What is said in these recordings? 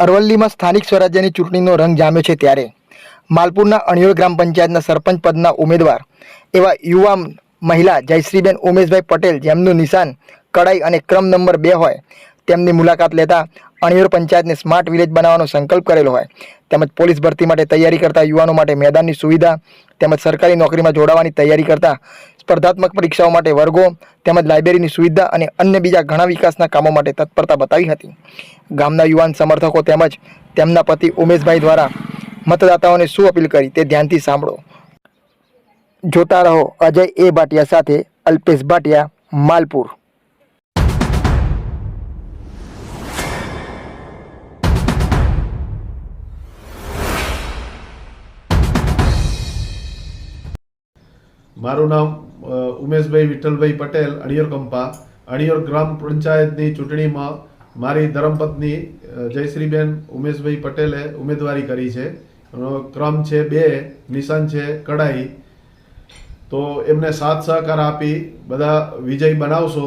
અરવલ્લીમાં સ્થાનિક સ્વરાજ્યની ચૂંટણીનો રંગ જામ્યો છે ત્યારે માલપુરના અણિયોલ ગ્રામ પંચાયતના સરપંચ પદના ઉમેદવાર એવા યુવા મહિલા જયશ્રીબેન ઉમેશભાઈ પટેલ, જેમનું નિશાન કડાઈ અને ક્રમ નંબર 2 હોય, તેમની મુલાકાત લેતા અણિયોલ પંચાયતને સ્માર્ટ વિલેજ બનાવવાનો સંકલ્પ કરેલો હોય તેમજ પોલીસ ભરતી માટે તૈયારી કરતા યુવાનો માટે મેદાનની સુવિધા તેમજ સરકારી નોકરીમાં જોડાવાની તૈયારી કરતા સ્પર્ધાત્મક પરીક્ષાઓ માટે વર્ગો તેમજ લાઇબ્રેરીની સુવિધા અને અન્ય બીજા ઘણા વિકાસના કામો માટે તત્પરતા બતાવી હતી। ગામના યુવાન સમર્થકો તેમજ તેમના પતિ ઉમેશભાઈ દ્વારા મતદાતાઓને શું અપીલ કરી તે ધ્યાનથી સાંભળો। જોતા રહો અજય એ ભાટિયા સાથે અલ્પેશ ભાટિયા, માલપુર। મારું નામ ઉમેશભાઈ વિઠ્ઠલભાઈ પટેલ, અણિયોલ કંપા। અણિયોલ ગ્રામ પંચાયતની ચૂંટણીમાં મારી ધર્મપત્ની જયશ્રીબેન ઉમેશભાઈ પટેલે ઉમેદવારી કરી છે। ક્રમ છે 2, નિશાન છે કડાઈ। તો એમને સાથ સહકાર આપી બધા વિજય બનાવશો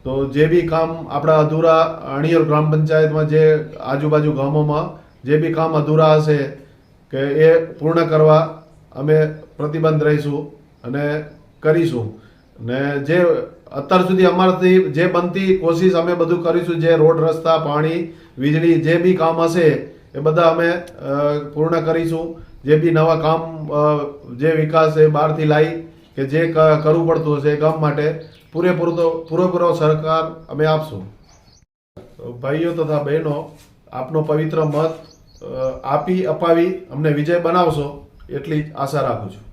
તો જે બી કામ આપણા અધૂરા અણિયોલ ગ્રામ પંચાયતમાં જે આજુબાજુ ગામોમાં જે બી કામ અધૂરા હશે કે એ પૂર્ણ કરવા અમે પ્રતિબદ્ધ રહીશું અને કરીશું। ને જે અત્યાર સુધી અમારાથી જે બનતી કોશિશ અમે બધું કરીશું। જે રોડ રસ્તા, પાણી, વીજળી જે બી કામ હશે એ બધા અમે પૂર્ણ કરીશું। જે બી નવા કામ જે વિકાસ એ બહારથી લાવી કે જે કરવું પડતું હશે એ કામ માટે પૂરેપૂરો સહકાર અમે આપશું। ભાઈઓ તથા બહેનો, આપનો પવિત્ર મત અપાવી અમને વિજય બનાવશો એટલી જ આશા રાખું છું।